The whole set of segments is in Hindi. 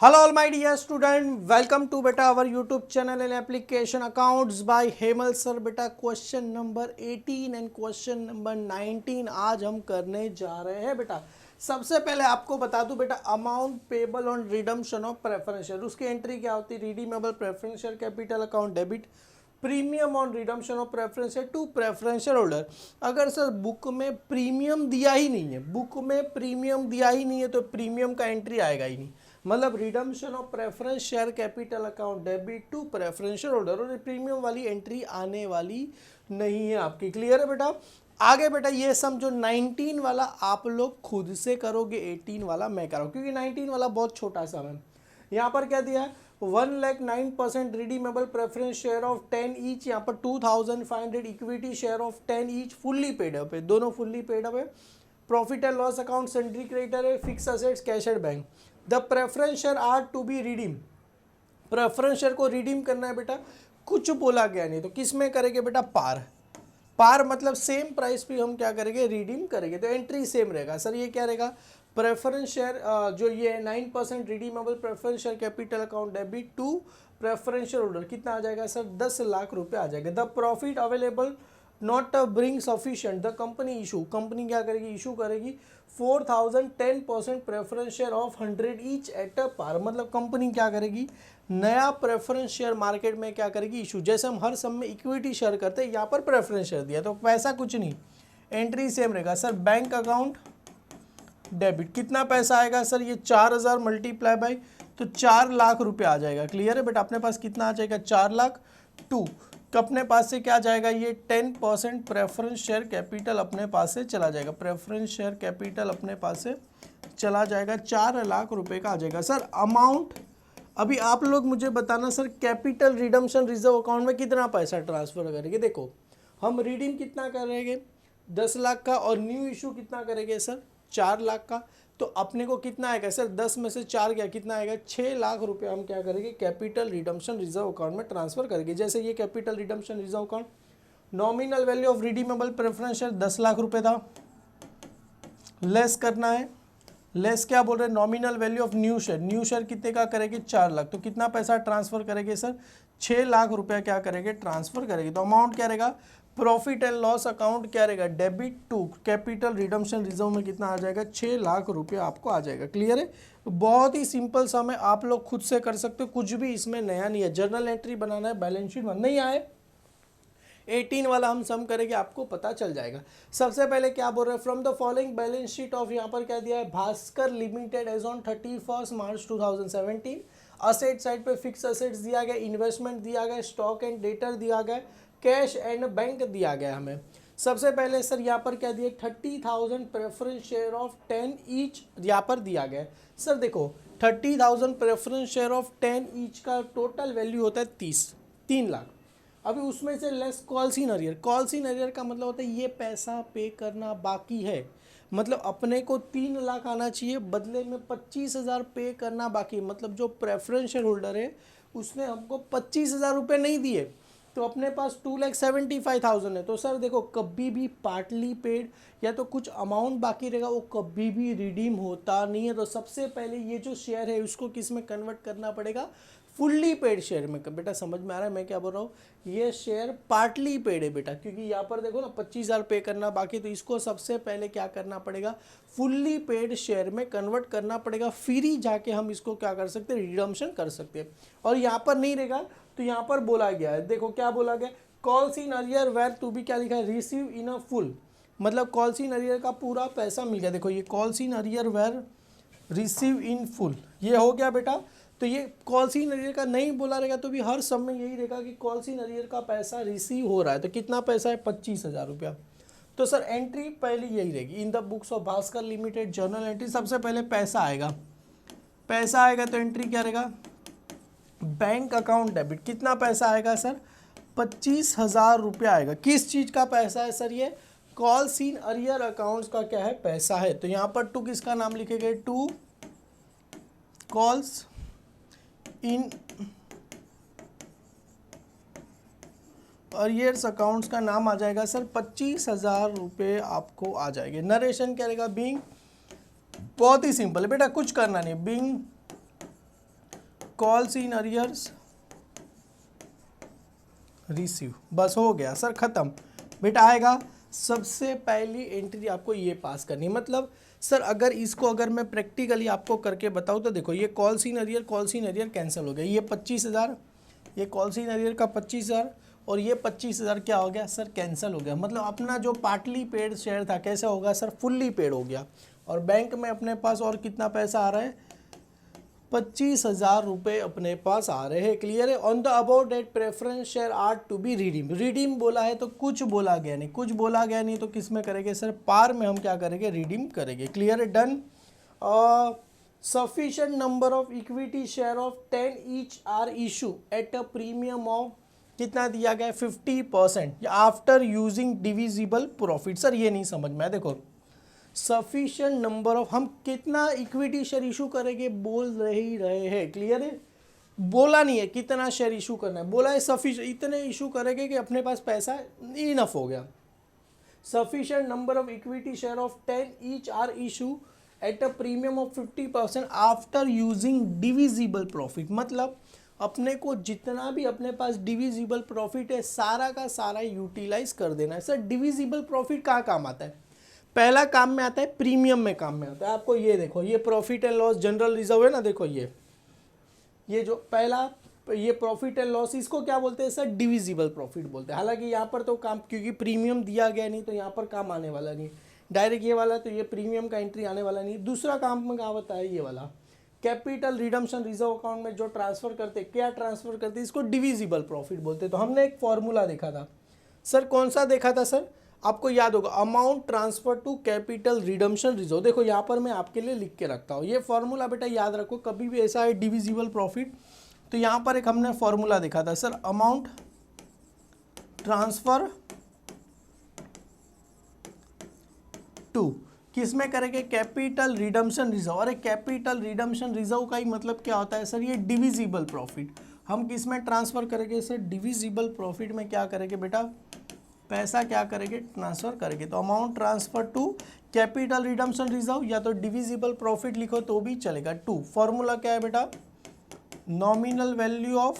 Hello all my dear student, welcome to beta our YouTube channel and application accounts by Hemal sir. बेटा question number 18 and question number 19 आज हम करने जा रहे हैं बेटा। सबसे पहले आपको बता दूं बेटा, amount payable on redemption of preference share, उसकी एंट्री क्या होती है? Redeemable preference share capital account debit premium on redemption of preference share to preference share holder. अगर सर बुक में प्रीमियम दिया ही नहीं है, बुक में प्रीमियम दिया ही नहीं है तो प्रीमियम का एंट्री आएगा ही नहीं। मतलब redemption of preference share capital account debit to preference share holder, और प्रीमियम वाली एंट्री आने वाली नहीं है आपकी। क्लियर है बेटा? आगे बेटा ये सम जो 19 वाला आप लोग खुद से करोगे, 18 वाला मैं कराऊँ, क्योंकि 19 वाला बहुत छोटा सम है। यहाँ पर क्या दिया है? 1,09% redeemable preference share of 10 each, यहाँ पर 2,500 equity share of 10 each fully paid up है, दोनों फुल्ली पेड अप है। Profit and loss account sundry creditor है, fix assets cash at bank. The preference share are to be redeem, preference share को रिडीम करना है बेटा, कुछ बोला गया नहीं, तो किस में करेंगे बेटा? पार। पार मतलब सेम प्राइस पे हम क्या करेंगे? रिडीम करेंगे, तो एंट्री सेम रहेगा। सर ये क्या रहेगा? प्रेफरेंस शेयर जो ये 9% redeemable preference share capital account debit to preference share holder, कितना आ जाएगा सर? 10 लाख रुपए आ जाएगा। The profit available not bring sufficient, the company issue, company क्या करेगी? इशू करेगी 4,010% preference share of 100 each at a par. मतलब कंपनी क्या करेगी? नया प्रेफरेंस शेयर मार्केट में क्या करेगी? इशू। जैसे हम हर सम में इक्विटी शेयर करते हैं, यहाँ पर प्रेफरेंस शेयर दिया तो पैसा कुछ नहीं, एंट्री सेम रहेगा। सर बैंक अकाउंट डेबिट, कितना पैसा आएगा सर? ये 4,000 मल्टीप्लाई बाई, तो 4 लाख रुपए आ जाएगा। क्लियर है बेटा? अपने पास कितना आ जाएगा? 4 लाख। टू अपने पास से क्या जाएगा? ये 10% प्रेफरेंस शेयर कैपिटल अपने पास से चला जाएगा, प्रेफरेंस शेयर कैपिटल अपने पास से चला जाएगा, 4 लाख रुपए का आ जाएगा। सर अमाउंट अभी आप लोग मुझे बताना sir, capital redemption reserve account में कितना पैसा ट्रांसफर करेंगे? देखो हम रिडीम कितना करेंगे? 10 लाख का, और न्यू इशू कितना करेंगे सर? 4 लाख का। तो अपने को कितना आएगा सर? 10 में से 4 गया, कितना आएगा? 6 लाख रुपए हम क्या करेंगे? कैपिटल रिडम्पशन रिजर्व अकाउंट में ट्रांसफर करेंगे। जैसे ये capital redemption reserve account, nominal value of redeemable preference share 10 lakh रुपए था, लेस करना है, लेस क्या बोल रहे हैं? Nominal value of new share, new share कितने का करेंगे? 4 लाख। तो कितना पैसा ट्रांसफर करेंगे सर? 6 लाख रुपया क्या करेंगे? ट्रांसफर करेंगे। तो अमाउंट क्या रहेगा? प्रॉफिट एंड लॉस अकाउंट क्या रहेगा? Debit to capital redemption reserve में कितना आ जाएगा? 6 लाख रुपया आपको आ जाएगा। क्लियर है? बहुत ही सिंपल सम है, आप लोग खुद से कर सकते हो, कुछ भी इसमें नया नहीं है। जर्नल एंट्री बनाना है, बैलेंस शीट बनना नहीं आए, 18 वाला हम सम करेंगे, आपको पता चल जाएगा। सबसे पहले क्या बोल रहे हैं? From the following balance sheet of, यहाँ पर क्या दिया है? Bhaskar limited as on 31 March 2017। Asset side पे फिक्स असेट्स दिया गया, इन्वेस्टमेंट दिया गया, स्टॉक एंड डेटर दिया गया, कैश एंड बैंक दिया गया हमें। सबसे पहले सर यहाँ पर क्या दिया? 30,000 प्रेफरेंस शेयर ऑफ 10 ईच यहाँ पर दिया गया है। सर देखो 30,000 प्रेफरेंस शेयर ऑफ 10 ईच का टोटल वैल्यू होता है 3 लाख। अभी उसमें से less call seen arrear, call seen arrear का मतलब होता है ये पैसा पे करना बाकी है, मतलब अपने को 3 लाख आना चाहिए, बदले में 25,000 पे करना बाकी। मतलब जो प्रेफरेंस शेयर होल्डर है उसने हमको 25,000 रुपये नहीं दिए, तो अपने पास 2,75,000 है। तो सर देखो कभी भी पार्टली पेड या तो कुछ अमाउंट बाकी रहेगा, वो कभी भी रिडीम होता नहीं है। तो सबसे पहले ये जो शेयर है उसको किस में कन्वर्ट करना पड़ेगा? फुल्ली पेड शेयर में। बेटा समझ में आ रहा है मैं क्या बोल रहा हूँ? ये शेयर पार्टली पेड है बेटा, क्योंकि यहाँ पर देखो ना 25,000 पे करना बाकी, तो इसको सबसे पहले क्या करना पड़ेगा? फुल्ली पेड शेयर में कन्वर्ट करना पड़ेगा, फिर ही जाके हम इसको क्या कर सकते हैं? रिडम्पशन कर सकते हैं। और यहाँ पर नहीं रहेगा तो यहाँ पर बोला गया है, देखो क्या बोला गया? Calls in arrear were to be, क्या लिखा है? रिसीव इन अ फुल, मतलब कॉल्स इन अरियर का पूरा पैसा मिल गया। देखो ये calls in arrear were receive in full, ये हो गया बेटा। तो ये कॉल सीन अरियर का नहीं बोला रहेगा तो भी हर समय यही रहेगा कि कॉल सीन अरियर का पैसा रिसीव हो रहा है। तो कितना पैसा है? 25,000 रुपया। तो सर एंट्री पहले यही रहेगी, in the books of Bhaskar limited journal entry. सबसे पहले पैसा आएगा, पैसा आएगा तो एंट्री क्या रहेगा? Bank account debit. कितना पैसा आएगा सर? 25,000 रुपया आएगा। किस चीज़ का पैसा है सर? ये कॉल सीन अरियर अकाउंट्स का क्या है? पैसा है। तो यहाँ पर टू किसका नाम लिखेंगे? To calls in arrears accounts का नाम आ जाएगा सर 25,000 रुपये आपको आ जाएंगे। नरेशन क्या रहेगा? बीइंग, बहुत ही सिंपल है बेटा, कुछ करना नहीं, being calls in arrears receive, बस हो गया सर, खत्म बेटा। आएगा सबसे पहली एंट्री आपको ये पास करनी है। मतलब सर अगर इसको अगर मैं प्रैक्टिकली आपको करके बताऊँ तो देखो, ये कॉल्स इन अरियर कैंसिल हो गया, ये 25,000, ये कॉल्स इन अरियर का 25,000 और ये 25,000 क्या हो गया सर, कैंसिल हो गया। मतलब अपना जो पार्टली पेड शेयर था कैसे होगा सर, फुल्ली पेड हो गया। और बैंक में अपने पास और कितना पैसा आ रहा है, 25,000 रुपये अपने पास आ रहे हैं। क्लियर है। On the about date preference share are to be redeem, redeem बोला है तो कुछ बोला गया नहीं, कुछ बोला गया नहीं तो किस में करेंगे सर, पार में हम क्या करेंगे, रिडीम करेंगे। क्लियर है, done. Sufficient number of equity share of 10 each are issue at a premium of कितना दिया गया है, 50% after using divisible profit. Sir ये नहीं समझ में आया, देखो सफिशिएंट नंबर ऑफ, हम कितना इक्विटी शेयर इशू करेंगे बोल रहे हैं। क्लियर है, बोला नहीं है कितना शेयर इशू करना है, बोला है सफिशिएंट, इतने इशू करेंगे कि अपने पास पैसा इनफ हो गया। Sufficient number of equity share of 10 each are issue at a premium of 50% after using divisible profit. मतलब अपने को जितना भी अपने पास डिविजिबल प्रॉफिट है सारा का सारा यूटिलाइज कर देना है। सर डिविजिबल प्रॉफिट कहाँ काम आता है, पहला काम में आता है प्रीमियम में काम में आता है। आपको ये देखो, ये profit and loss general reserve है ना, देखो ये जो पहला ये प्रॉफिट एंड लॉस, इसको क्या बोलते हैं सर, डिविजिबल प्रॉफिट बोलते हैं। हालांकि यहाँ पर तो काम, क्योंकि प्रीमियम दिया गया नहीं तो यहाँ पर काम आने वाला नहीं, डायरेक्ट ये वाला तो ये प्रीमियम का एंट्री आने वाला नहीं। दूसरा काम में क्या होता है, ये वाला कैपिटल रिडम्पशन रिजर्व अकाउंट में जो ट्रांसफर करते, क्या ट्रांसफर करते, इसको डिविजिबल प्रॉफिट बोलते हैं। तो हमने एक फॉर्मूला देखा था सर, कौन सा देखा था सर, आपको याद होगा, amount transfer to capital redemption reserve. देखो यहाँ पर मैं आपके लिए लिख के रखता हूँ, ये फॉर्मूला बेटा याद रखो, कभी भी ऐसा है डिविजिबल प्रॉफिट तो यहाँ पर एक हमने फॉर्मूला देखा था सर, अमाउंट ट्रांसफर टू किस में करेंगे, कैपिटल रिडम्पशन रिजर्व। और कैपिटल रिडम्पशन रिजर्व का ही मतलब क्या होता है सर, ये डिविजिबल प्रॉफिट। हम किस में ट्रांसफर करेंगे सर, डिविजिबल प्रॉफिट में क्या करेंगे बेटा, पैसा क्या करेंगे, ट्रांसफर करेंगे। तो amount transfer to capital redemption reserve या तो डिविजिबल प्रॉफिट लिखो तो भी चलेगा। टू फॉर्मूला क्या है बेटा, nominal value of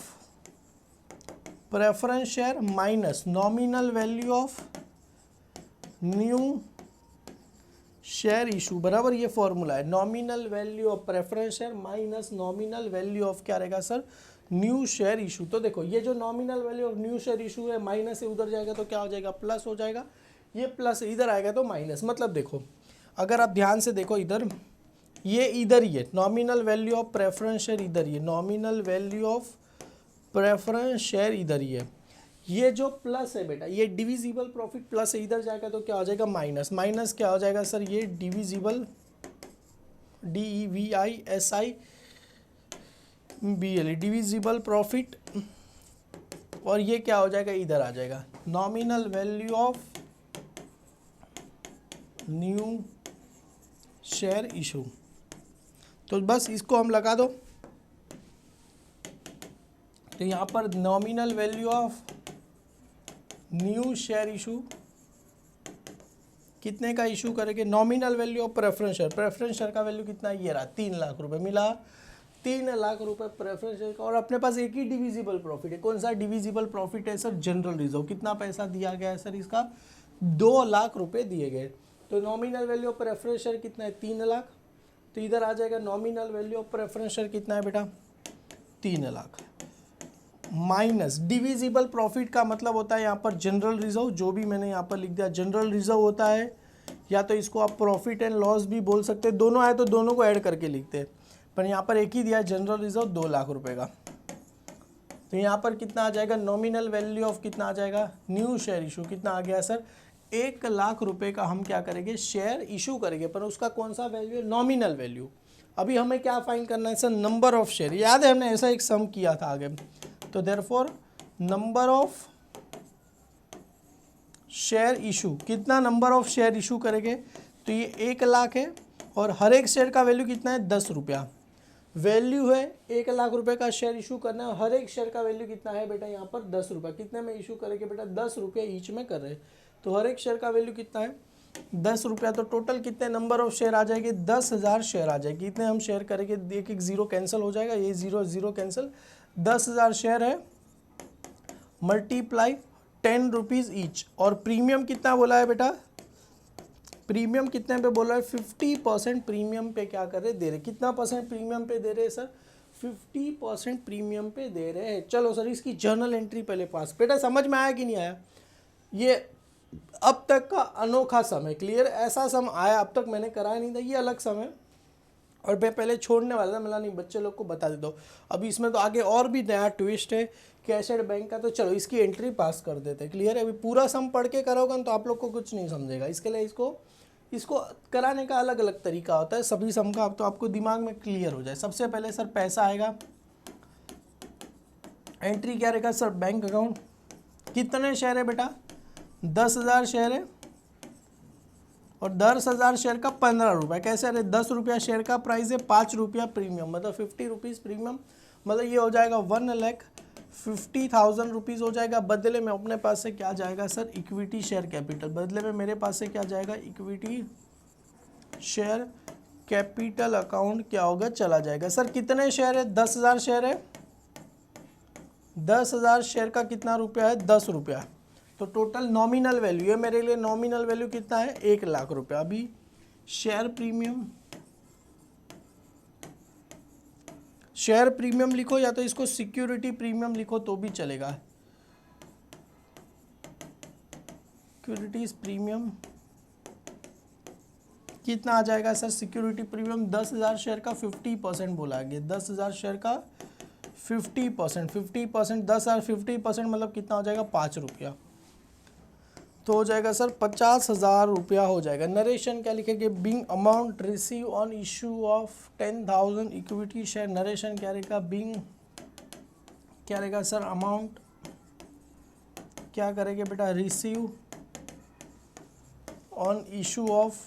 preference share minus nominal value of new share issue बराबर, ये फॉर्मूला है। Nominal value of preference share minus nominal value of क्या रहेगा सर, न्यू शेयर इशू। तो देखो ये जो nominal value of new share issue है, माइनस से उधर जाएगा तो क्या हो जाएगा, प्लस हो जाएगा। ये प्लस इधर आएगा तो माइनस। मतलब देखो अगर आप ध्यान से देखो इधर, ये इधर ही है nominal value of preference share, इधर ही है nominal value of preference share, इधर ही है। ये जो प्लस है बेटा, ये डिविजिबल प्रॉफिट प्लस है, इधर जाएगा तो क्या हो जाएगा, माइनस। माइनस क्या हो जाएगा सर, ये डिविजिबल DEVISIBL डिविजिबल प्रॉफिट, और ये क्या हो जाएगा, इधर आ जाएगा nominal value of new share issue. तो बस इसको हम लगा दो, तो यहाँ पर nominal value of new share issue कितने का इशू करेंगे, nominal value of preference share, preference share का वैल्यू कितना है, ये रहा 3 लाख रुपए मिला, 3 लाख रुपए प्रेफरेंस शेयर का। और अपने पास एक ही डिविजिबल प्रॉफिट है, कौन सा डिविजिबल प्रॉफिट है सर, जनरल रिजर्व। कितना पैसा दिया गया है सर, इसका 2 लाख रुपए दिए गए। तो nominal value of preference share कितना है, 3 लाख। तो इधर आ जाएगा nominal value of preference share कितना है बेटा, 3 लाख माइनस डिविजिबल प्रॉफिट का मतलब होता है यहाँ पर जनरल रिजर्व, जो भी मैंने यहाँ पर लिख दिया जनरल रिजर्व होता है, या तो इसको आप प्रॉफिट एंड लॉस भी बोल सकते हैं, दोनों आए तो दोनों को ऐड करके लिखते हैं, पर यहाँ पर एक ही दिया जनरल रिजर्व 2 लाख रुपए का। तो यहाँ पर कितना आ जाएगा, नॉमिनल वैल्यू ऑफ कितना आ जाएगा, न्यू शेयर इशू कितना आ गया सर, 1 लाख रुपए का हम क्या करेंगे, शेयर इशू करेंगे, पर उसका कौन सा वैल्यू है, नॉमिनल वैल्यू। अभी हमें क्या फाइंड करना है सर, नंबर ऑफ शेयर। याद है हमने ऐसा एक सम किया था आगे, तो therefore number of share issue, कितना नंबर ऑफ शेयर इशू करेंगे, तो ये 1 लाख है और हर एक शेयर का वैल्यू कितना है, 10 रुपया वैल्यू है। 1 लाख रुपए का शेयर इशू करना है, हर एक शेयर का वैल्यू कितना है बेटा, यहाँ पर 10 रुपया। कितने में इशू करेंगे बेटा, 10 रुपये ईच में कर रहे हैं, तो हर एक शेयर का वैल्यू कितना है, 10 रुपया, तो टोटल कितने नंबर ऑफ शेयर आ जाएंगे? 10,000 शेयर आ जाएगी। कितने हम शेयर करेंगे? एक एक जीरो कैंसिल हो जाएगा, ये जीरो जीरो कैंसिल। 10,000 शेयर है, मल्टीप्लाई 10 रुपीज़ ईच। और प्रीमियम कितना बोला है बेटा? प्रीमियम कितने पे बोला है? 50% प्रीमियम पे क्या कर रहे? दे रहे। कितना परसेंट प्रीमियम पे दे रहे हैं सर? 50% प्रीमियम पे दे रहे हैं। चलो सर, इसकी जर्नल एंट्री पहले पास। बेटा समझ में आया कि नहीं आया? ये अब तक का अनोखा समय, क्लियर? ऐसा सम आया अब तक मैंने कराया नहीं था, ये अलग समय। और मैं पहले छोड़ने वाला था, मिला नहीं, बच्चे लोग को बता देता हूँ। अभी इसमें तो आगे और भी नया ट्विस्ट है कैशेड बैंक का, तो चलो इसकी एंट्री पास कर देते हैं, क्लियर है? अभी पूरा सम पढ़ के करोगे तो आप लोग को कुछ नहीं समझेगा। इसके लिए इसको कराने का अलग अलग तरीका होता है सभी सम का, अब तो आपको दिमाग में क्लियर हो जाए। सबसे पहले सर पैसा आएगा, एंट्री क्या रहेगा सर? Bank account. कितने शेयर है बेटा? 10,000 शेयर है, और 10,000 शेयर का 15 रुपये। कैसे? अरे 10 रुपया शेयर का प्राइस है, 5 रुपया प्रीमियम, मतलब 50 रुपीज़ प्रीमियम, मतलब ये हो जाएगा 1,50,000 रुपीज़ हो जाएगा। बदले में अपने पास से क्या जाएगा सर? Equity share capital. बदले में मेरे पास से क्या जाएगा? इक्विटी शेयर कैपिटल अकाउंट क्या होगा? चला जाएगा। सर कितने शेयर है? 10,000 शेयर है, 10,000 शेयर का कितना रुपया है? 10 रुपया। तो टोटल नॉमिनल वैल्यू है मेरे लिए, नॉमिनल वैल्यू कितना है? 1,00,000 रुपया। अभी शेयर प्रीमियम, शेयर प्रीमियम लिखो या तो इसको सिक्योरिटी प्रीमियम लिखो तो भी चलेगा। सिक्योरिटीज प्रीमियम कितना आ जाएगा सर? सिक्योरिटी प्रीमियम 10,000 शेयर का 50% बोला गया, 10,000 शेयर का 50%, 50%, 10,000 50% मतलब कितना हो जाएगा? 5 रुपया। तो हो जाएगा सर 50,000 रुपया हो जाएगा। नरेशन क्या लिखेंगे? Bing amount receive on issue of 10,000 equity share. Narration क्या रहेगा? बिंग क्या रहेगा सर? अमाउंट क्या करेंगे बेटा? Receive on issue of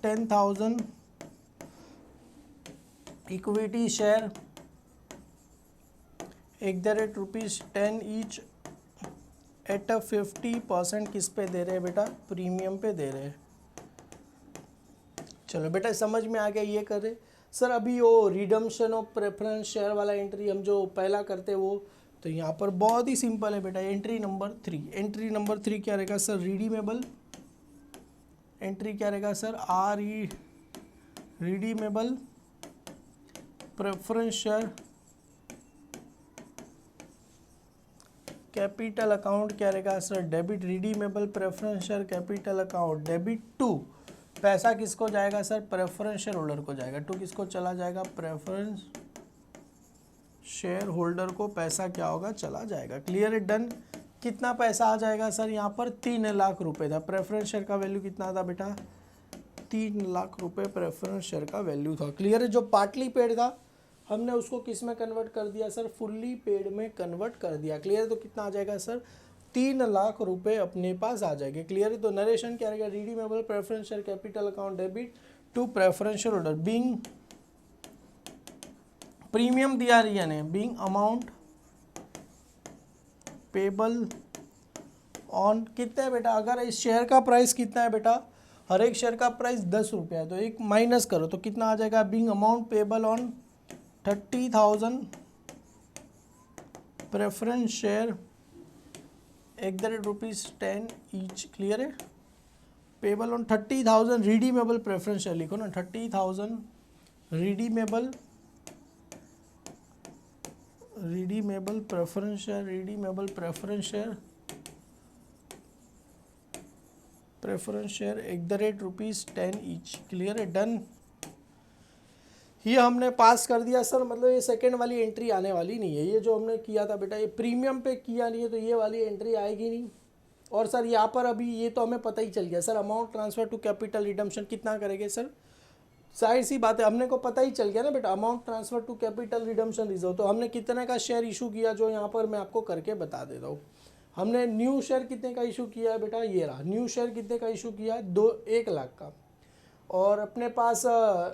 10,000 equity share ₹10 each at अ 50% किस पे दे रहे हैं बेटा? प्रीमियम पे दे रहे हैं। चलो बेटा समझ में आ गया, ये कर रहे सर। अभी वो रिडम्पशन ऑफ प्रेफरेंस शेयर वाला एंट्री हम जो पहला करते वो, तो यहाँ पर बहुत ही सिंपल है बेटा। एंट्री नंबर 3, एंट्री नंबर 3 क्या रहेगा सर? रिडीमेबल। एंट्री क्या रहेगा sir? Redeemable preference share capital account क्या रहेगा sir? Debit. Redeemable preference share capital account debit to, पैसा किसको जाएगा सर? प्रेफरेंस शेयर होल्डर को जाएगा। टू किसको चला जाएगा? प्रेफरेंस शेयर होल्डर को पैसा क्या होगा? चला जाएगा। क्लियर है? डन। कितना पैसा आ जाएगा सर? यहाँ पर 3,00,000 रुपये था। प्रेफरेंस शेयर का वैल्यू कितना था बेटा? 3,00,000 रुपये प्रेफरेंस शेयर का वैल्यू था। क्लियर है? जो पार्टली पेड था हमने उसको किस में कन्वर्ट कर दिया सर? फुल्ली पेड में कन्वर्ट कर दिया। क्लियर है? तो कितना आ जाएगा सर? 3,00,000 रुपये अपने पास आ जाएंगे। क्लियर है? तो नरेशन क्या रहेगा? Redeemable preference share capital account debit to preference share holder. Being premium दिया रिया ने, बिंग अमाउंट पेबल ऑन कितना है बेटा? अगर इस शेयर का प्राइस कितना है बेटा? हर एक शेयर का प्राइस 10 रुपया है, तो एक माइनस करो तो कितना आ जाएगा? Being amount payable on 30,000 preference share ₹10 each. Clear है? Payable on 30,000 redeemable preference share लिखो ना, 30,000 redeemable preference share, redeemable preference share ₹10 each. Clear है? डन। ये हमने पास कर दिया सर। मतलब ये सेकंड वाली एंट्री आने वाली नहीं है। ये जो हमने किया था बेटा, ये प्रीमियम पे किया नहीं है तो ये वाली एंट्री आएगी नहीं। और सर यहाँ पर अभी ये तो हमें पता ही चल गया sir, amount transfer to capital redemption कितना करेंगे सर? जाहिर सी बात है, हमने को पता ही चल गया ना बेटा, amount transfer to capital redemption reserve. तो हमने कितने का शेयर इशू किया जो यहाँ पर मैं आपको करके बता देता हूँ। हमने न्यू शेयर कितने का इशू किया है बेटा? ये रहा न्यू शेयर कितने का इशू किया है? 1,00,000 का। और अपने पास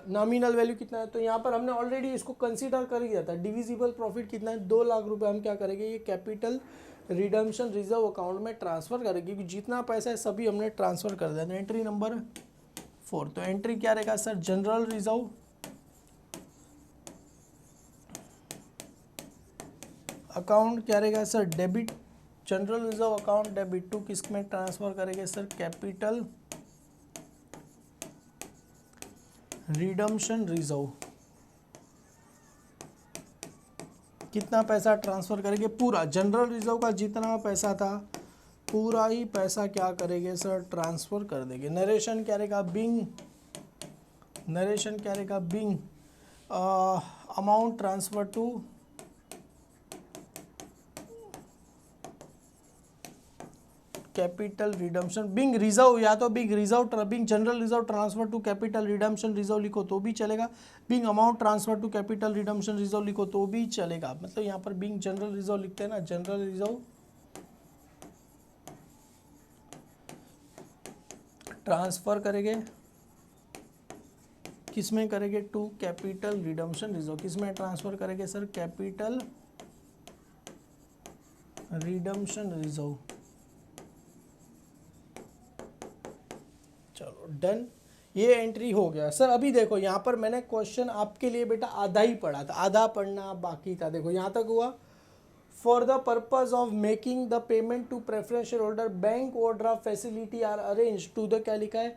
नॉमिनल वैल्यू कितना है? तो यहाँ पर हमने ऑलरेडी इसको कंसीडर कर दिया था। डिविजिबल प्रॉफिट कितना है? 2,00,000 रुपये। हम क्या करेंगे? ये कैपिटल रिडम्पशन रिजर्व अकाउंट में ट्रांसफर करें, क्योंकि जितना पैसा है सभी हमने ट्रांसफर कर दिया। तो एंट्री नंबर 4, तो एंट्री क्या रहेगा सर, जनरल रिजर्व अकाउंट क्या रहेगा sir, debit, general reserve account debit to किस में ट्रांसफर करेंगे सर, कैपिटल रिडम्पशन रिजर्व। कितना पैसा ट्रांसफर करेंगे, पूरा जनरल रिजर्व का जितना पैसा था पूरा ही पैसा क्या करेंगे सर, ट्रांसफर कर देंगे। नरेशन क्या रहेगा, बिंग, नरेशन क्या रहेगा, being amount transfer to capital redemption, being reserve, या तो being reserve, being general reserve transfer to capital redemption reserve लिखो तो भी चलेगा, being amount transfer to capital redemption reserve लिखो तो भी चलेगा। मतलब यहाँ पर बिंग जनरल रिजर्व लिखते हैं ना, जनरल रिजर्व ट्रांसफर करेंगे, किसमें करेंगे, टू कैपिटल रिडम्पशन रिजर्व। किसमें ट्रांसफर करेंगे सर, कैपिटल रिडम्पशन रिजर्व। चलो डन, ये एंट्री हो गया सर। अभी देखो यहाँ पर मैंने क्वेश्चन आपके लिए बेटा आधा ही पढ़ा था, आधा पढ़ना बाकी था। देखो यहाँ तक हुआ, for the purpose of making the payment to preference share holder bank overdraft facility are arrange to the, क्या लिखा है,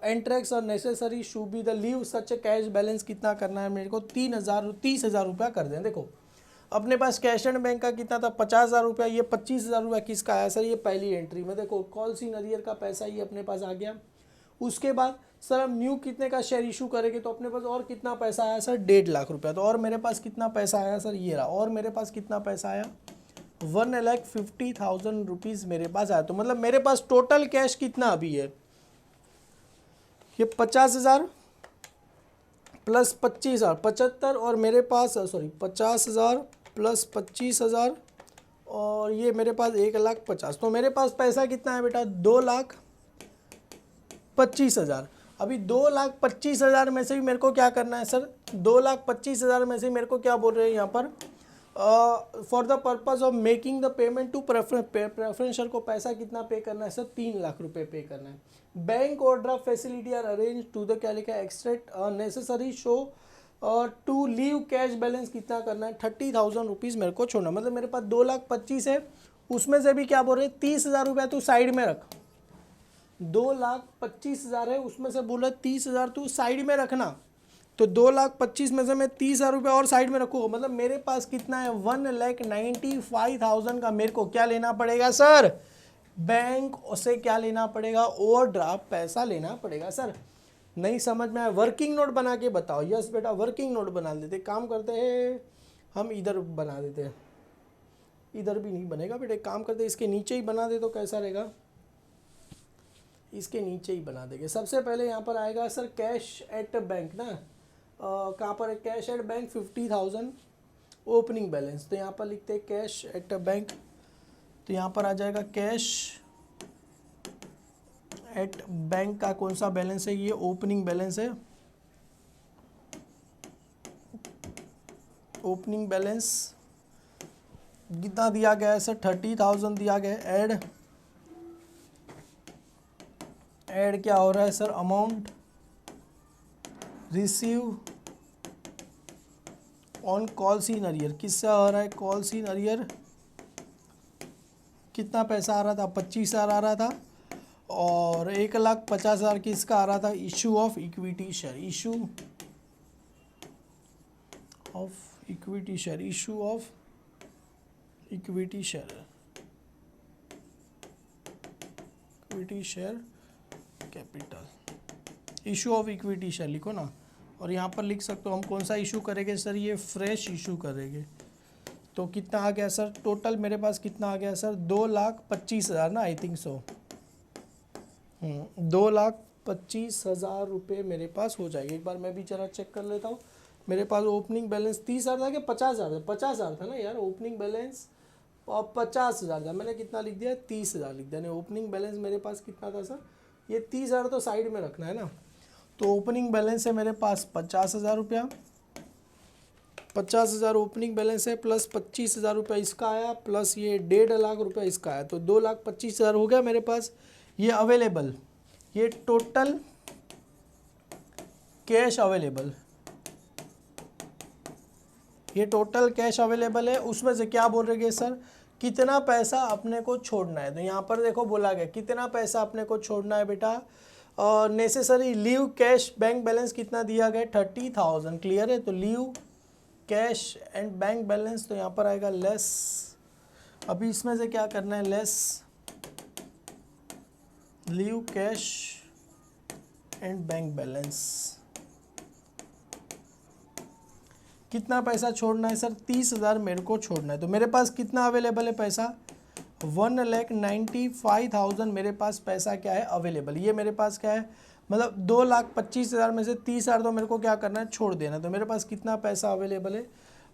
एंट्रेक्स और necessary should be the leave such cash balance. कितना करना है मेरे को, 30,000 रुपया कर दें। देखो अपने पास कैश एंड बैंक का कितना था, 50,000 रुपया, ये 25,000 रुपया किसका आया सर, ये पहली एंट्री में। देखो कॉल सी नरियर का पैसा ये अपने पास आ गया। उसके बाद सर हम न्यू कितने का शेयर इशू करेंगे, तो अपने पास और कितना पैसा आया सर, 1.5 लाख रुपया। तो और मेरे पास कितना पैसा आया सर, ये रहा, और मेरे पास कितना पैसा आया, 1,50,000 रुपीज़ मेरे पास आया। तो मतलब मेरे पास टोटल कैश कितना अभी है, ये 50,000 प्लस 25,000 75, और मेरे पास सॉरी 50,000 प्लस 25,000, और ये मेरे पास 1,50,000। तो मेरे पास पैसा कितना है बेटा, 2,25,000। अभी 2,25,000 में से भी मेरे को क्या करना है सर, 2,25,000 में से मेरे को क्या बोल रहे हैं यहाँ पर, for the purpose of making the payment to प्रेफरेंसर को पैसा कितना पे करना है सर, 3 लाख रुपए पे करना है। Bank overdraft facility are arrange to the, क्या लिखा है, extract necessary show to leave cash balance कितना करना है, 30,000 रुपीज़ मेरे को छोड़ना। मतलब मेरे पास 2,25,000 है, उसमें से भी क्या बोल रहे हैं, 30,000 रुपया तू साइड में रख। 2,25,000 है, उसमें से बोल रहे 30,000 तू साइड में रखना। तो 2,25,000 में से मैं 30,000 रुपये और साइड में रखूँगा। मतलब मेरे पास कितना है, 1,95,000 का मेरे को क्या लेना पड़ेगा सर, बैंक से क्या लेना पड़ेगा, ओवरड्राफ्ट पैसा लेना पड़ेगा सर। नहीं समझ में आया, वर्किंग नोट बना के बताओ। यस बेटा वर्किंग नोट बना देते, काम करते हैं हम, इधर बना देते हैं, इधर भी नहीं बनेगा बेटा, काम करते इसके नीचे ही बना दे तो कैसा रहेगा, इसके नीचे ही बना देंगे। सबसे पहले यहाँ पर आएगा सर कैश एट बैंक ना, कहाँ पर है, cash at bank 50,000 opening balance. तो यहाँ पर लिखते हैं कैश एट बैंक, तो यहाँ पर आ जाएगा कैश एट बैंक का कौन सा बैलेंस है, ये ओपनिंग बैलेंस है। ओपनिंग बैलेंस कितना दिया गया है सर, 30,000 दिया गया है। ऐड क्या हो रहा है sir, amount receive on call seen arrear, किससे आ रहा है, कॉल सीन अरियर। कितना पैसा आ रहा था, 25,000 आ रहा था, और 1,50,000 किसका आ रहा था, issue of equity share, issue of equity share, issue of equity share, equity share capital, issue of equity share लिखो ना। और यहाँ पर लिख सकते हो हम कौन सा इशू करेंगे सर, ये फ्रेश इशू करेंगे। तो कितना आ गया सर, टोटल मेरे पास कितना आ गया सर, 2,25,000 ना, आई थिंक सो 2,25,000 रुपये मेरे पास हो जाएगी। एक बार मैं भी जरा चेक कर लेता हूँ। मेरे पास ओपनिंग बैलेंस 30,000 था कि 50,000 था, 50,000 था ना यार, ओपनिंग बैलेंस 50,000 था, मैंने कितना लिख दिया, 30,000 लिख दिया। नहीं, ओपनिंग बैलेंस मेरे पास कितना था सर, ये 30,000 तो साइड में रखना है ना। तो ओपनिंग बैलेंस है मेरे पास 50,000 रुपया, 50,000 ओपनिंग बैलेंस है प्लस 25,000 रुपये इसका आया प्लस ये 1.5 लाख रुपये इसका आया, तो 2,25,000 हो गया मेरे पास ये अवेलेबल। ये टोटल कैश अवेलेबल, ये टोटल कैश अवेलेबल है। उसमें से क्या बोल रहे हैं सर, कितना पैसा अपने को छोड़ना है। तो यहाँ पर देखो बोला गया कितना पैसा अपने को छोड़ना है बेटा। Necessary leave cash bank balance कितना दिया गया 30,000, क्लियर है। तो leave cash and bank balance, तो यहाँ पर आएगा लेस, अभी इसमें से क्या करना है less leave cash and bank balance. कितना पैसा छोड़ना है सर, 30,000 मेरे को छोड़ना है। तो मेरे पास कितना अवेलेबल है पैसा, 1,95,000 मेरे पास पैसा क्या है अवेलेबल। ये मेरे पास क्या है, मतलब 2,25,000 में से 30,000 तो मेरे को क्या करना है छोड़ देना। तो मेरे पास कितना पैसा अवेलेबल है,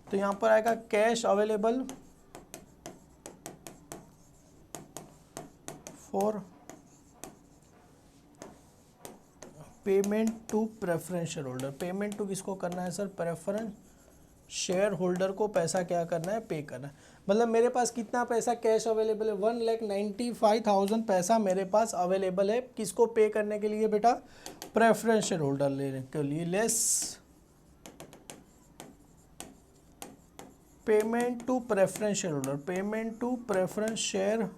तो यहाँ पर आएगा cash available for payment to preference share holder. Payment to किसको करना है सर, प्रेफरेंस शेयर होल्डर को पैसा क्या करना है पे करना है। मतलब मेरे पास कितना पैसा कैश अवेलेबल है, 1,95,000 पैसा मेरे पास अवेलेबल है किसको पे करने के लिए बेटा, प्रेफरेंस शेयर होल्डर लेने के लिए। Less payment to preference share holder, payment to preference share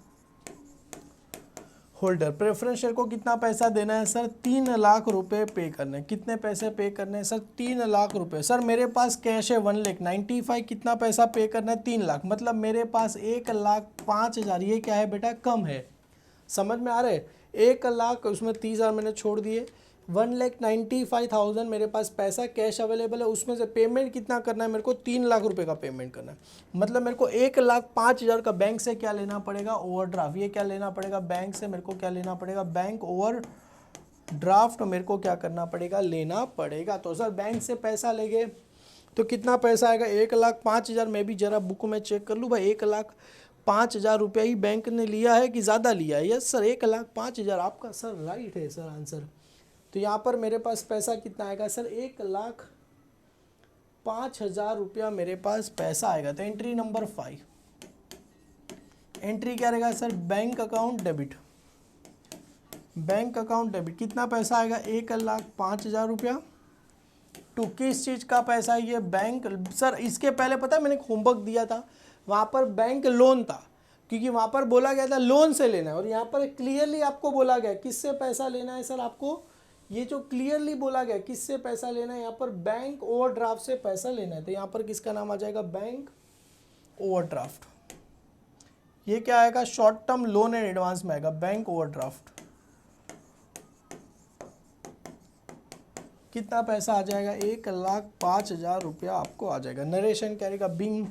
holder. Preference share को कितना पैसा देना है सर, 3 लाख रुपए पे करने। कितने पैसे पे करने हैं सर, 3 लाख रुपए। सर मेरे पास कैश है 1,95,000, कितना पैसा पे करना है 3 लाख, मतलब मेरे पास 1,05,000, ये क्या है बेटा कम है। समझ में आ रहा है, 1 लाख उसमें 30,000 मैंने छोड़ दिए, 1,95,000 मेरे पास पैसा कैश अवेलेबल है। उसमें से पेमेंट कितना करना है मेरे को, 3 लाख रुपए का पेमेंट करना है। मतलब मेरे को 1,05,000 का बैंक से क्या लेना पड़ेगा, ओवरड्राफ्ट। ये क्या लेना पड़ेगा बैंक से, मेरे को क्या लेना पड़ेगा, बैंक ओवर ड्राफ्ट मेरे को क्या करना पड़ेगा, लेना पड़ेगा। तो सर बैंक से पैसा लेंगे तो कितना पैसा आएगा, 1,05,000। मैं भी जरा बुक में चेक कर लूँ भाई, 1,05,000 रुपया ही बैंक ने लिया है कि ज़्यादा लिया है। यस सर 1,05,000 आपका सर राइट है सर आंसर। तो यहाँ पर मेरे पास पैसा कितना आएगा सर, 1,05,000 रुपया मेरे पास पैसा आएगा। तो एंट्री नंबर 5, एंट्री क्या रहेगा sir, bank account debit. Bank account debit कितना पैसा आएगा, 1,05,000 रुपया। टू किस चीज़ का पैसा है ये, बैंक। सर इसके पहले पता है मैंने होमवर्क दिया था, वहाँ पर बैंक लोन था, क्योंकि वहाँ पर बोला गया था लोन से लेना है। और यहाँ पर क्लियरली आपको बोला गया किससे पैसा लेना है सर, आपको ये जो क्लियरली बोला गया किससे पैसा लेना है, यहाँ पर बैंक ओवरड्राफ्ट से पैसा लेना है। तो यहाँ पर किसका नाम आ जाएगा, बैंक ओवरड्राफ्ट। ये क्या आएगा, short term loan and advance में आएगा बैंक ओवरड्राफ्ट। कितना पैसा आ जाएगा, 1,05,000 रुपया आपको आ जाएगा। नरेशन क्या रहेगा, being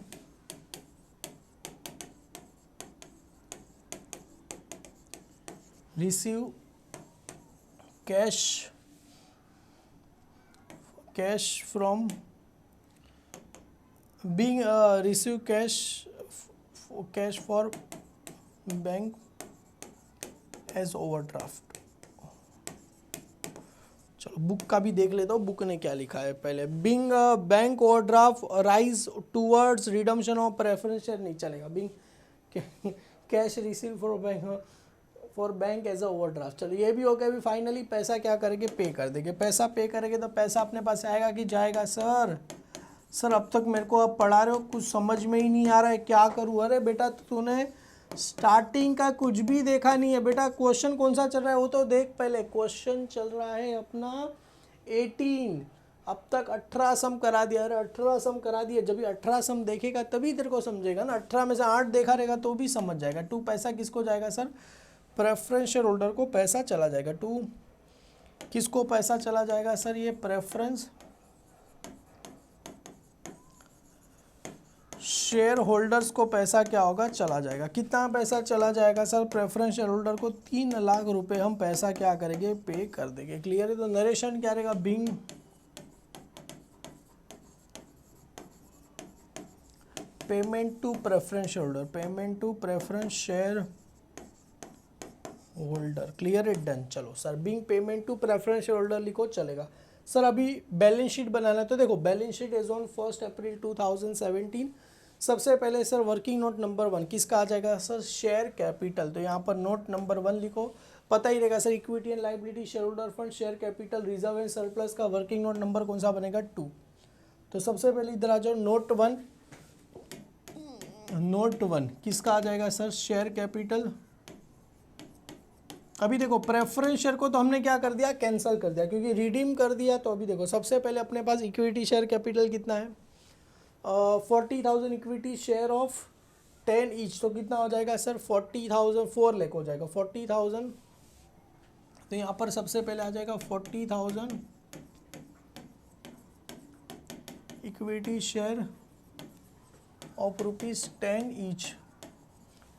receive cash from being receive cash for bank as overdraft। चलो बुक का भी देख लेता हूँ, बुक ने क्या लिखा है पहले। Being bank overdraft raise towards redemption of preference share, नहीं चलेगा। Being cash receive for bank as a overdraft. चलो ये भी हो गया। अभी फाइनली पैसा क्या करेंगे, पे कर देंगे। पैसा पे करेंगे तो पैसा अपने पास आएगा कि जाएगा सर। सर अब तक मेरे को अब पढ़ा रहे हो, कुछ समझ में ही नहीं आ रहा है, क्या करूँ। अरे बेटा तूने स्टार्टिंग का कुछ भी देखा नहीं है बेटा। क्वेश्चन कौन सा चल रहा है वो तो देख पहले। क्वेश्चन चल रहा है अपना 18, अब तक 18 सम करा दिया। अरे 18 सम करा दिया, जब भी 18 सम देखेगा तभी तेरे को समझेगा ना। 18 में से 8 देखा रहेगा तो भी समझ जाएगा। 2 पैसा किसको जाएगा सर, प्रेफरेंस शेयर होल्डर को पैसा चला जाएगा। 2 किसको पैसा चला जाएगा सर, ये प्रेफरेंस शेयर होल्डर्स को पैसा क्या होगा, चला जाएगा। कितना पैसा चला जाएगा सर, प्रेफरेंस शेयर होल्डर को 3 लाख रुपए हम पैसा क्या करेंगे, पे कर देंगे। क्लियर है। तो नरेशन क्या रहेगा, being payment to preference share holder, payment to preference share holder. Clear है, डन। चलो sir being payment to preference share holder लिखो, चलेगा। सर अभी बैलेंस शीट बनाना है, तो देखो बैलेंस शीट इज ऑन 1 अप्रैल 2017। सबसे पहले सर वर्किंग नोट नंबर 1 किसका आ जाएगा सर, शेयर कैपिटल। तो यहाँ पर नोट नंबर 1 लिखो, पता ही रहेगा sir, equity and liability, share holder fund, share capital, reserve and surplus का वर्किंग नोट नंबर कौन सा बनेगा 2। तो सबसे पहले इधर आ जाओ, नोट 1, नोट 1 किसका आ जाएगा सर, शेयर कैपिटल। अभी देखो प्रेफरेंस शेयर को तो हमने क्या कर दिया, कैंसिल कर दिया, क्योंकि रिडीम कर दिया। तो अभी देखो सबसे पहले अपने पास इक्विटी शेयर कैपिटल कितना है, 40,000 इक्विटी शेयर ऑफ 10 ईच, तो कितना हो जाएगा सर 40,000, 4 लाख हो जाएगा 40,000। तो यहाँ पर सबसे पहले आ जाएगा 40,000 इक्विटी शेयर ऑफ ₹10 ईच।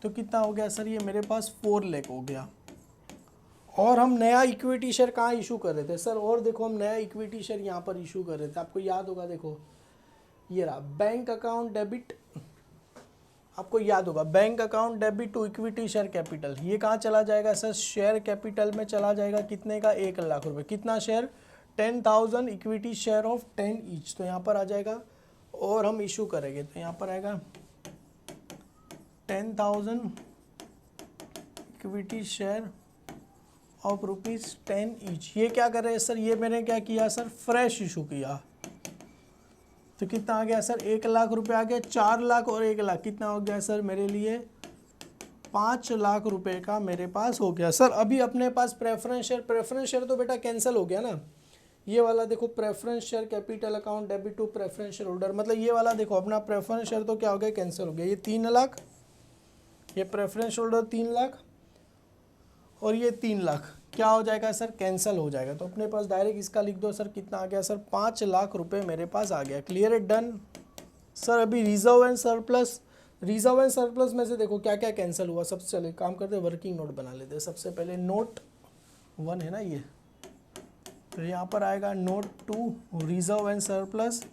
तो कितना हो गया सर, ये मेरे पास 4 लाख हो गया। और हम नया इक्विटी शेयर कहाँ इशू कर रहे थे सर, और देखो हम नया इक्विटी शेयर यहाँ पर इशू कर रहे थे, आपको याद होगा, देखो ये रहा बैंक अकाउंट डेबिट, आपको याद होगा bank account debit to equity share capital. ये कहाँ चला जाएगा सर, शेयर कैपिटल में चला जाएगा, कितने का 1 लाख रुपए। कितना share, 10,000 equity share of 10 each. तो यहाँ पर आ जाएगा और हम इशू करेंगे, तो यहाँ पर आएगा 10,000 इक्विटी शेयर ऑफ ₹10 ईच। ये क्या कर रहे हैं सर, ये मैंने क्या किया सर, फ्रेश इशू किया। तो कितना आ गया सर, 1 लाख रुपए आ गया, 4 लाख और 1 लाख कितना हो गया सर मेरे लिए, 5 लाख रुपए का मेरे पास हो गया। सर अभी अपने पास प्रेफरेंस शेयर तो बेटा कैंसिल हो गया ना, ये वाला देखो preference share capital account debit to preference share holder, मतलब ये वाला देखो अपना प्रेफरेंस शेयर तो क्या हो गया, कैंसिल हो गया। ये 3 लाख, ये प्रेफरेंस होल्डर 3 लाख और ये 3 लाख क्या हो जाएगा सर, कैंसिल हो जाएगा। तो अपने पास डायरेक्ट इसका लिख दो सर, कितना आ गया सर, 5 लाख रुपए मेरे पास आ गया। क्लियर है, डन। सर अभी रिजर्व एंड सरप्लस में से देखो क्या क्या कैंसिल हुआ। सबसे चले काम करते हैं, वर्किंग नोट बना लेते हैं। सबसे पहले नोट 1 है ना ये, तो यहाँ पर आएगा note 2 reserve and surplus.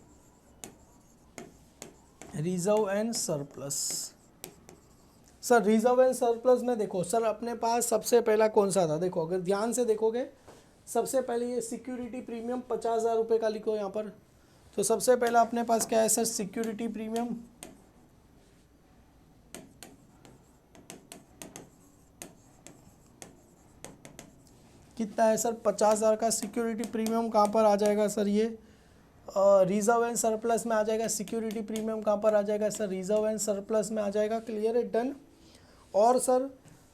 Sir reserve and surplus में देखो सर अपने पास सबसे पहला कौन सा था, देखो अगर ध्यान से देखोगे सबसे पहले ये सिक्योरिटी प्रीमियम 50,000 रुपये का लिखो यहाँ पर। तो सबसे पहला अपने पास क्या है सर, सिक्योरिटी प्रीमियम, कितना है सर 50,000 का सिक्योरिटी प्रीमियम। कहाँ पर आ जाएगा सर, ये रिजर्व एंड सरप्लस में आ जाएगा। सिक्योरिटी प्रीमियम कहाँ पर आ जाएगा सर, रिजर्व एंड सरप्लस में आ जाएगा। क्लियर है, डन। और सर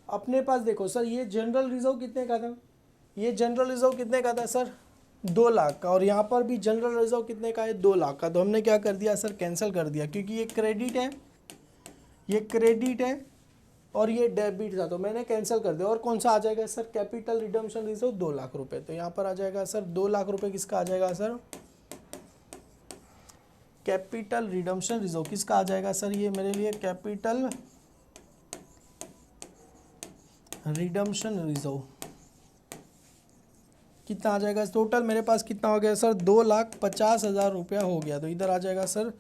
अपने पास देखो सर ये जनरल रिजर्व कितने का था, ये जनरल रिजर्व कितने का था सर, 2 लाख का। और यहाँ पर भी जनरल रिजर्व कितने का है, 2 लाख का। तो हमने क्या कर दिया सर, कैंसिल कर दिया, क्योंकि ये क्रेडिट है, ये क्रेडिट है और ये डेबिट था, तो मैंने कैंसिल कर दिया। और कौन सा आ जाएगा sir, capital redemption reserve 2 lakh रुपए। तो यहाँ पर आ जाएगा सर 2 लाख रुपए किसका आ जाएगा सर, कैपिटल रिडम्पशन रिजर्व किसका आ जाएगा सर, ये मेरे लिए कैपिटल रिडम्पशन रिजर्व कितना आ जाएगा टोटल मेरे पास, कितना हो गया सर 2,50,000 रुपया हो गया। तो इधर आ जाएगा सर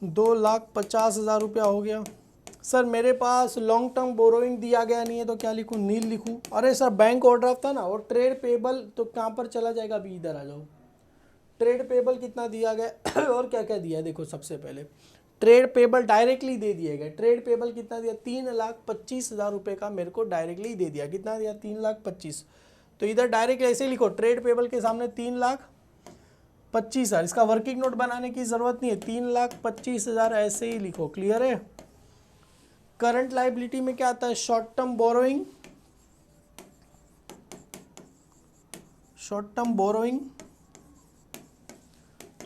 2,50,000 रुपया हो गया। सर मेरे पास लॉन्ग टर्म बोरोइंग दिया गया नहीं है, तो क्या लिखूँ, नील लिखूँ। अरे सर बैंक ओवरड्राफ्ट था ना, और ट्रेड पेबल तो कहाँ पर चला जाएगा, अभी इधर आ जाओ। ट्रेड पेबल कितना दिया गया और क्या क्या दिया है, देखो सबसे पहले ट्रेड पेबल डायरेक्टली दे दिए गए। ट्रेड पेबल कितना दिया, 3,25,000 रुपये का मेरे को डायरेक्टली दे दिया। कितना दिया, 3,25,000। तो इधर डायरेक्ट ऐसे लिखो, ट्रेड पेबल के सामने 3,25,000। इसका वर्किंग नोट बनाने की जरूरत नहीं है, 3,25,000 ऐसे ही लिखो। क्लियर है। करंट लाइबिलिटी में क्या आता है, शॉर्ट टर्म बोरोइंग,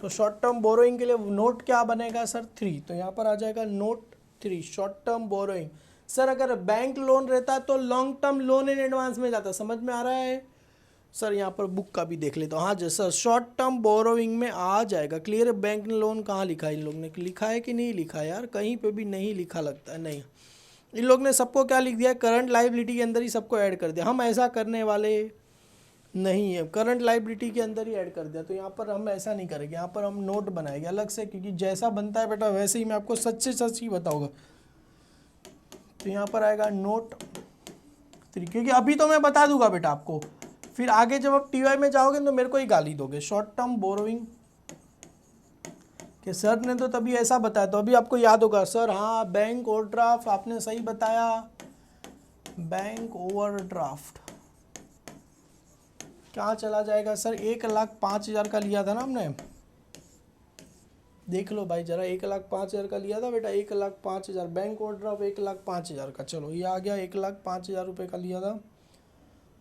तो शॉर्ट टर्म बोरोइंग के लिए नोट क्या बनेगा सर, 3। तो यहाँ पर आ जाएगा note 3 short term borrowing. Sir अगर बैंक लोन रहता तो long term loan in advance में जाता, समझ में आ रहा है सर। यहाँ पर बुक का भी देख लेता हूँ। हाँ जी सर, शॉर्ट टर्म बोरोइंग में आ जाएगा। क्लियर है। बैंक लोन कहाँ लिखा है, इन लोग ने लिखा है कि नहीं लिखा है यार, कहीं पे भी नहीं लिखा लगता है। नहीं, इन लोग ने सबको क्या लिख दिया, करंट लाइबिलिटी के अंदर ही सबको ऐड कर दिया। हम ऐसा करने वाले नहीं है, करंट लाइबिलिटी के अंदर ही ऐड कर दिया। तो यहाँ पर हम ऐसा नहीं करेंगे, यहाँ पर हम नोट बनाएंगे अलग से, क्योंकि जैसा बनता है बेटा वैसे ही मैं आपको सच से सच ही बताऊंगा। तो यहाँ पर आएगा नोट 3, क्योंकि अभी तो मैं बता दूंगा बेटा आपको, फिर आगे जब आप टीवाई में जाओगे तो मेरे को ही गाली दोगे। शॉर्ट टर्म बोरोइंग कि सर ने तो तभी ऐसा बताया, तो अभी आपको याद होगा सर, हाँ बैंक ओवरड्राफ्ट आपने सही बताया, बैंक ओवरड्राफ्ट क्या चला जाएगा सर, 1,05,000 का लिया था ना हमने, देख लो भाई जरा, 1,05,000 का लिया था बेटा, 1,05,000 बैंक ओवरड्राफ्ट 1,05,000 का। चलो ये आ गया, 1,05,000 रुपये का लिया था,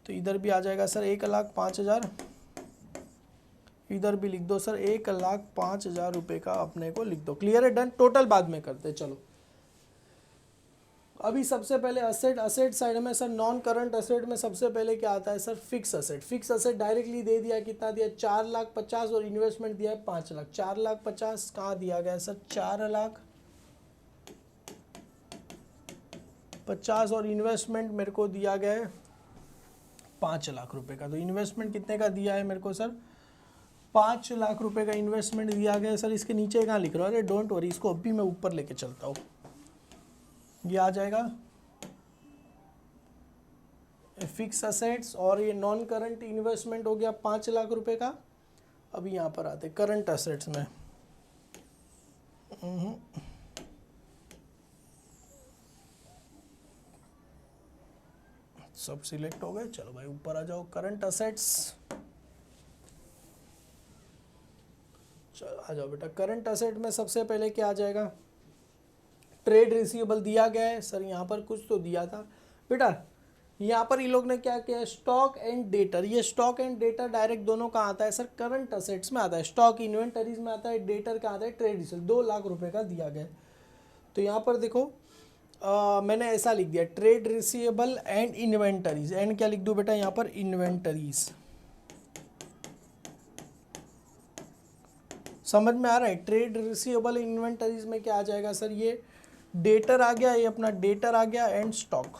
तो इधर भी आ जाएगा सर 1,05,000, इधर भी लिख दो सर 1,05,000 रुपये का अपने को लिख दो। क्लियर है, डन। टोटल बाद में करते, चलो अभी सबसे पहले असेट साइड में सर, नॉन करंट असेट में सबसे पहले क्या आता है sir, fix asset. Fix asset directly दे दिया, कितना दिया 4,50,000 और इन्वेस्टमेंट दिया है 5 लाख। 4,50,000 कहाँ दिया गया है सर, 4,50,000 और इन्वेस्टमेंट मेरे को दिया गया है 5 लाख रुपए का। तो इन्वेस्टमेंट कितने का दिया है मेरे को सर, 5 लाख रुपए का इन्वेस्टमेंट दिया गया है सर। इसके नीचे कहाँ लिख रहा हूँ, अरे डोंट वरी, इसको अभी मैं ऊपर लेके चलता हूँ। ये आ जाएगा फिक्स असेट्स और ये नॉन करंट इन्वेस्टमेंट हो गया 5 लाख रुपए का। अभी यहाँ पर आते करंट असेट्स में, सब सिलेक्ट हो गए। चलो भाई ऊपर आ जाओ, करंट असेट्स, चलो आ जाओ बेटा। करंट असेट में सबसे पहले क्या आ जाएगा, ट्रेड रिसीवेबल दिया गया है सर, यहाँ पर कुछ तो दिया था बेटा। यहाँ पर ये लोग ने क्या किया, स्टॉक एंड डेटर। ये स्टॉक एंड डेटर डायरेक्ट दोनों का आता है सर, करंट असेट्स में आता है, स्टॉक इन्वेंटरीज में आता है, डेटर का आता है ट्रेड रिसीवेबल। 2 लाख रुपए का दिया गया। तो यहाँ पर देखो मैंने ऐसा लिख दिया, trade receivable and inventories. And क्या लिख दूँ बेटा यहाँ पर, इन्वेंटरीज। समझ में आ रहा है, ट्रेड रिसीवेबल इन्वेंटरीज में क्या आ जाएगा सर, ये डेटर आ गया, ये अपना डेटर आ गया एंड स्टॉक,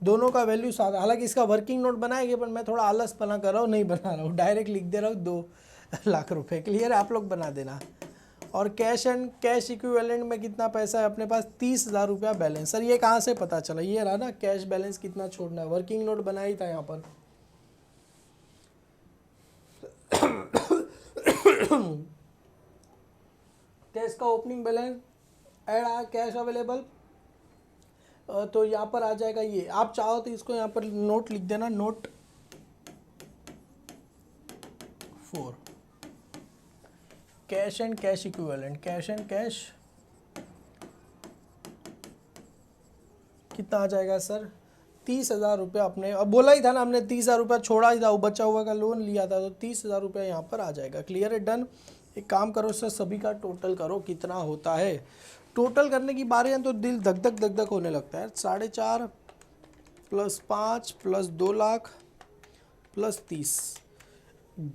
दोनों का वैल्यू साथ। हालांकि इसका वर्किंग नोट बनाएंगे पर मैं थोड़ा आलस बना कर रहा हूँ, नहीं बना रहा हूँ, डायरेक्ट लिख दे रहा हूँ 2 लाख रुपए। क्लियर है, आप लोग बना देना। और कैश एंड कैश इक्विवेलेंट में कितना पैसा है अपने पास, 30,000 रुपया बैलेंस। सर ये कहाँ से पता चला, ये रहा ना कैश बैलेंस कितना छोड़ना है, वर्किंग नोट बनाया ही था यहाँ पर। कैश का ओपनिंग बैलेंस ऐड आया, कैश अवेलेबल, तो यहाँ पर आ जाएगा ये। आप चाहो तो इसको यहाँ पर नोट लिख देना, note 4, cash and cash equivalent. Cash and cash कितना आ जाएगा सर, 30,000 रुपया अपने, अब बोला ही था ना हमने 30,000 रुपया छोड़ा ही था, वो बचा हुआ का लोन लिया था, तो 30,000 रुपया यहाँ पर आ जाएगा। क्लियर है, डन। एक काम करो सर, सभी का टोटल करो कितना होता है। टोटल करने की बारी है तो दिल धक धक धक धक होने लगता है। 4.5 + 5 + 2 लाख + 30,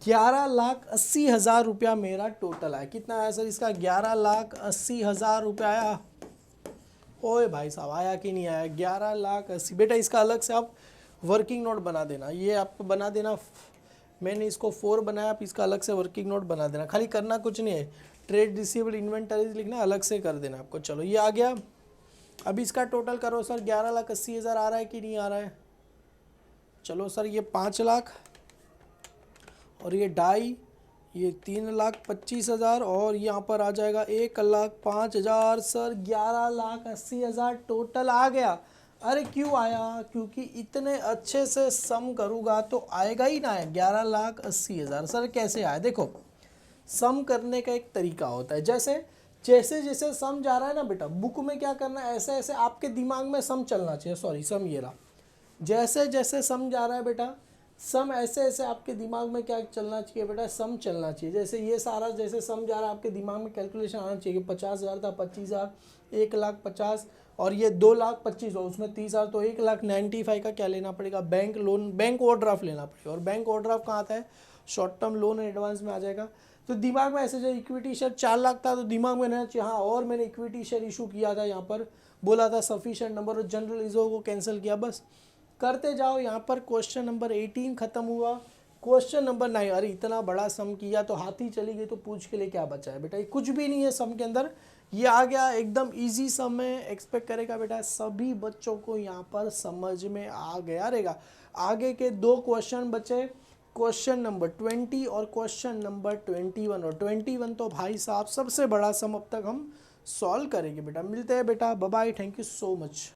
11,80,000 रुपया मेरा टोटल आया। कितना आया सर इसका, 11,80,000 रुपया आया। ओए भाई साहब, आया कि नहीं आया, 11,80,000। बेटा इसका अलग से आप वर्किंग नोट बना देना, ये आपको बना देना, मैंने इसको 4 बनाया, आप इसका अलग से वर्किंग नोट बना देना। खाली करना कुछ नहीं है, ट्रेड रिसीवेबल इन्वेंटरीज लिखना, अलग से कर देना आपको। चलो ये आ गया। अभी इसका टोटल करो सर, 11,80,000 आ रहा है कि नहीं आ रहा है। चलो सर ये 5 लाख और ये 2.5, ये 3,25,000 और यहाँ पर आ जाएगा 1,05,000। सर 11,80,000 टोटल आ गया। अरे क्यों आया, क्योंकि इतने अच्छे से सम करूँगा तो आएगा ही ना, 11,80,000। सर कैसे आया, देखो सम करने का एक तरीका होता है, जैसे जैसे जैसे सम जा रहा है ना बेटा, बुक में क्या करना है, ऐसे ऐसे आपके दिमाग में सम चलना चाहिए। सॉरी, सम ये रहा, जैसे जैसे सम जा रहा है बेटा, सम ऐसे ऐसे आपके दिमाग में क्या चलना चाहिए बेटा, सम चलना चाहिए। जैसे ये सारा जैसे सम जा रहा है आपके दिमाग में कैलकुलेशन आना चाहिए कि 50,000 था, 25,000, 1,50,000 और ये 2,25,000 और उसमें 30,000, तो 1,95,000 का क्या लेना पड़ेगा, बैंक लोन, बैंक ओवरड्राफ्ट लेना पड़ेगा। और बैंक ओवरड्राफ्ट कहाँ आता है, short term loan and advance में आ जाएगा। तो दिमाग में ऐसे जो इक्विटी शेयर 4 लाख था तो दिमाग में रहना चाहिए, हाँ और मैंने इक्विटी शेयर इशू किया था, यहाँ पर बोला था सफिशिएंट नंबर और जनरल इजो को कैंसिल किया। बस करते जाओ। यहाँ पर क्वेश्चन नंबर 18 खत्म हुआ। क्वेश्चन नंबर 9, अरे इतना बड़ा सम किया तो हाथी चली गई तो पूछ के लिए क्या बचा है बेटा, ये कुछ भी नहीं है सम के अंदर। ये आ गया एकदम इजी सम है, एक्सपेक्ट करेगा बेटा सभी बच्चों को यहाँ पर समझ में आ गया रहेगा। आगे के 2 क्वेश्चन बचे, क्वेश्चन नंबर 20 और क्वेश्चन नंबर 21, और 21 तो भाई साहब सबसे बड़ा सम अब तक हम सॉल्व करेंगे बेटा। मिलते हैं बेटा, bye bye, thank you so much.